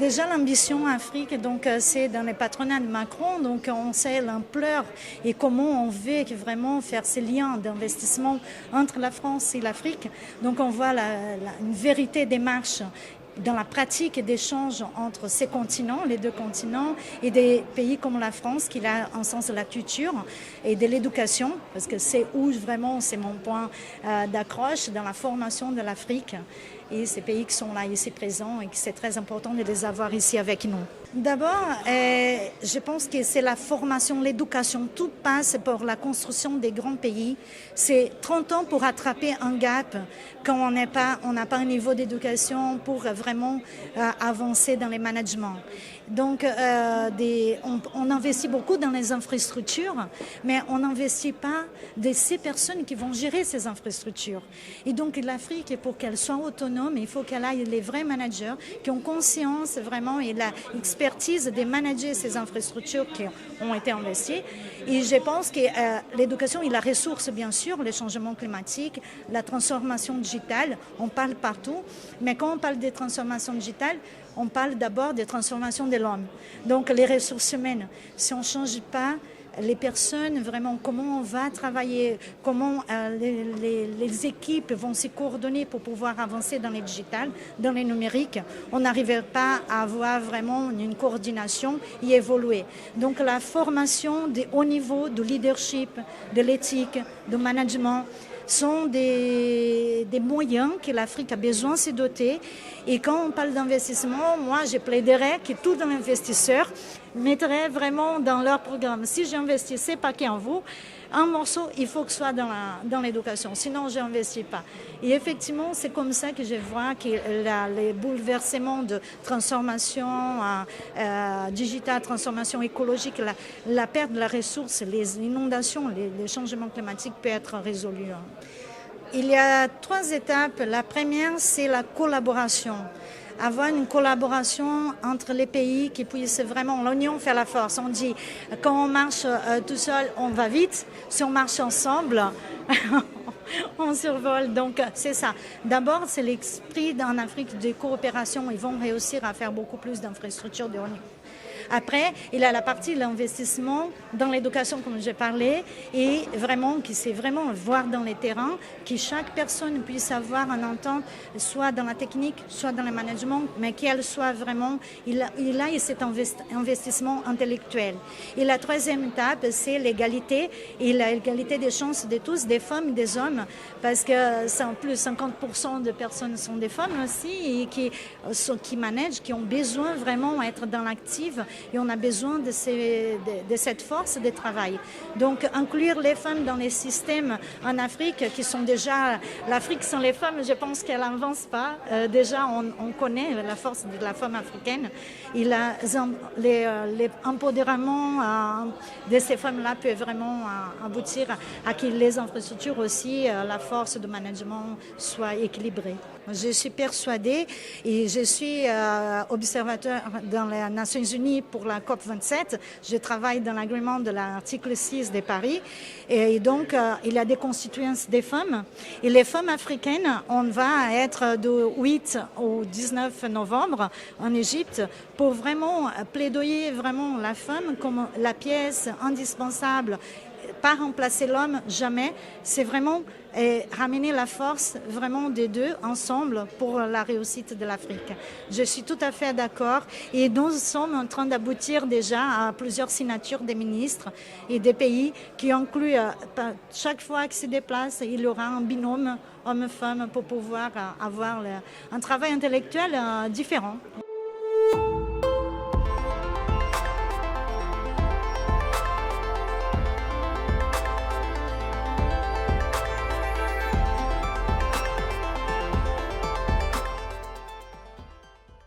Déjà, l'ambition Afrique, donc c'est dans les patronats de Macron, donc on sait l'ampleur et comment on veut vraiment faire ces liens d'investissement entre la France et l'Afrique. Donc on voit une vérité des marches dans la pratique d'échange entre ces continents, les deux continents, et des pays comme la France, qui a un sens de la culture et de l'éducation, parce que c'est où vraiment, c'est mon point d'accroche dans la formation de l'Afrique. Et ces pays qui sont là ici présents et que c'est très important de les avoir ici avec nous. D'abord, je pense que c'est la formation, l'éducation. Tout passe par la construction des grands pays. C'est 30 ans pour rattraper un gap quand on n'a pas un niveau d'éducation pour vraiment avancer dans les managements. Donc, on investit beaucoup dans les infrastructures, mais on n'investit pas de ces personnes qui vont gérer ces infrastructures. Et donc, l'Afrique, pour qu'elle soit autonome, il faut qu'elle ait les vrais managers qui ont conscience vraiment et l'expertise de manager ces infrastructures qui ont été investies. Et je pense que l'éducation et la ressource, bien sûr, le changement climatique, la transformation digitale, on parle partout. Mais quand on parle de transformation digitale, on parle d'abord de transformation de l'homme. Donc les ressources humaines, si on ne change pas les personnes, vraiment comment on va travailler, comment les équipes vont se coordonner pour pouvoir avancer dans les digital, dans les numériques, on n'arrivera pas à avoir vraiment une coordination et évoluer. Donc la formation de haut niveau de leadership, de l'éthique, de management, sont des moyens que l'Afrique a besoin de se doter. Et quand on parle d'investissement, moi, je plaiderais que tout investisseur mettrait vraiment dans leur programme. Si j'investissais pas qu'en vous, un morceau, il faut que ce soit dans l'éducation. Sinon, je n'investis pas. Et effectivement, c'est comme ça que je vois que les bouleversements de transformation digitale, transformation écologique, la perte de la ressource, les inondations, les changements climatiques peuvent être résolus. Il y a 3 étapes. La première, c'est la collaboration. Avoir une collaboration entre les pays qui puisse vraiment, l'union fait la force. On dit, quand on marche tout seul, on va vite. Si on marche ensemble, on survole. Donc, c'est ça. D'abord, c'est l'esprit en Afrique de coopération. Ils vont réussir à faire beaucoup plus d'infrastructures de haut niveau. Après, il y a la partie de l'investissement dans l'éducation, comme j'ai parlé, et vraiment, c'est vraiment voir dans les terrains, que chaque personne puisse avoir un entente, soit dans la technique, soit dans le management, mais qu'elle soit vraiment, il a cet investissement intellectuel. Et la 3e étape, c'est l'égalité, et l'égalité des chances de tous, des femmes et des hommes, parce que c'est en plus 50% de personnes sont des femmes aussi, et qui managent, qui ont besoin vraiment d'être dans l'active. Et on a besoin de cette force de travail. Donc, inclure les femmes dans les systèmes en Afrique qui sont déjà... L'Afrique sans les femmes, je pense qu'elle n'avance pas. Déjà, on connaît la force de la femme africaine. Et l'empodérament de ces femmes-là peut vraiment aboutir à que les infrastructures aussi, la force de management soit équilibrée. Je suis persuadée et je suis observateur dans les Nations Unies pour la COP27. Je travaille dans l'agrément de l'article 6 de Paris. Et donc, il y a des constituances des femmes. Et les femmes africaines, on va être du 8 au 19 novembre en Égypte pour vraiment plaidoyer vraiment la femme comme la pièce indispensable. Pas remplacer l'homme, jamais. C'est vraiment ramener la force vraiment des deux ensemble pour la réussite de l'Afrique. Je suis tout à fait d'accord et nous sommes en train d'aboutir déjà à plusieurs signatures des ministres et des pays qui incluent, chaque fois qu'ils se déplacent, il y aura un binôme homme-femme pour pouvoir avoir un travail intellectuel différent.